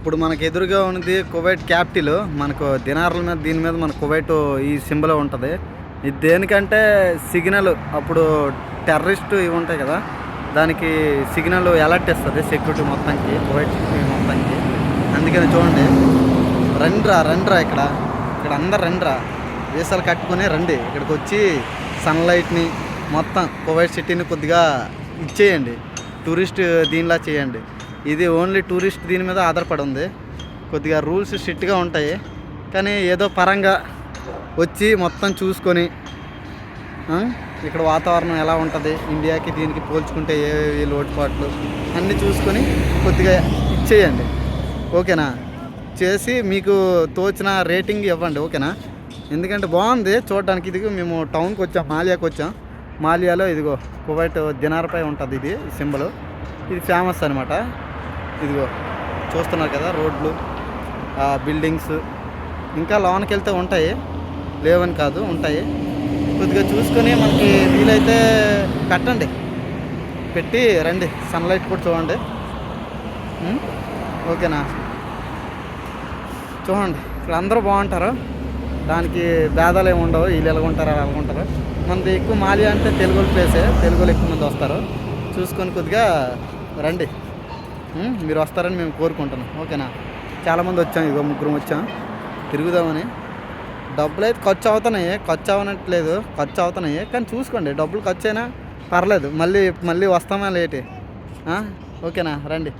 ఇప్పుడు మనకు ఎదురుగా ఉన్నది కువైట్ క్యాపిటల్. మనకు దినార్ల మీద దీని మీద మన కువైట్ ఈ సింబల్ ఉంటుంది. ఇది దేనికంటే సిగ్నల్, అప్పుడు టెర్రరిస్ట్ ఇవి ఉంటాయి కదా, దానికి సిగ్నల్ అలర్ట్ ఇస్తుంది సెక్యూరిటీ మొత్తానికి, కువైట్ మొత్తానికి. అందుకని చూడండి, రండ్రా ఇక్కడ అందరు రండ్రా, వీసాలు కట్టుకుని రండి. ఇక్కడికి వచ్చి సన్లైట్ని మొత్తం కువైట్ సిటీని కొద్దిగా ఇచ్చేయండి, టూరిస్ట్ దీనిలా చేయండి. ఇది ఓన్లీ టూరిస్ట్ దీని మీద ఆధారపడి ఉంది. కొద్దిగా రూల్స్ స్ట్రిక్ట్గా ఉంటాయి, కానీ ఏదో పరంగా వచ్చి మొత్తం చూసుకొని ఇక్కడ వాతావరణం ఎలా ఉంటుంది, ఇండియాకి దీనికి పోల్చుకుంటే ఏవేవి లోటుపాట్లు అన్నీ చూసుకొని కొద్దిగా ఇచ్చేయండి. ఓకేనా? చేసి మీకు తోచిన రేటింగ్ ఇవ్వండి. ఓకేనా? ఎందుకంటే బాగుంది చూడడానికి. ఇది మేము టౌన్కి వచ్చాం, మాలియాకి వచ్చాం. మాలియాలో ఇదిగో కువైట్ దినార్పై ఉంటుంది ఇది సింబల్. ఇది ఫేమస్ అనమాట. ఇదిగో చూస్తున్నారు కదా, రోడ్లు, బిల్డింగ్స్ ఇంకా లోనికి వెళ్తే ఉంటాయి, లేవని కాదు, ఉంటాయి. కొద్దిగా చూసుకొని మనకి వీలైతే కట్టండి, పెట్టి రండి. సన్లైట్ కూడా చూడండి. ఓకేనా? చూడండి, ఇక్కడ అందరూ బాగుంటారు, దానికి భేదాలు ఏమి ఉండవు. వీళ్ళు ఎలాగుంటారు అలా ఉంటారు. మనది ఎక్కువ మాలియా అంటే తెలుగు ప్లేసే, తెలుగులో ఎక్కువ మంది వస్తారు. చూసుకొని కొద్దిగా రండి. మీరు వస్తారని మేము కోరుకుంటున్నాం. ఓకేనా? చాలామంది వచ్చాం, ఇగో ముగ్గురు వచ్చాం తిరుగుదామని. డబ్బులు అయితే ఖర్చు అవుతున్నాయి, ఖర్చు అవనట్లేదు, ఖర్చు అవుతున్నాయి. కానీ చూసుకోండి, డబ్బులు ఖర్చు అయినా పర్లేదు, మళ్ళీ వస్తామా లేటే. ఓకేనా? రండి.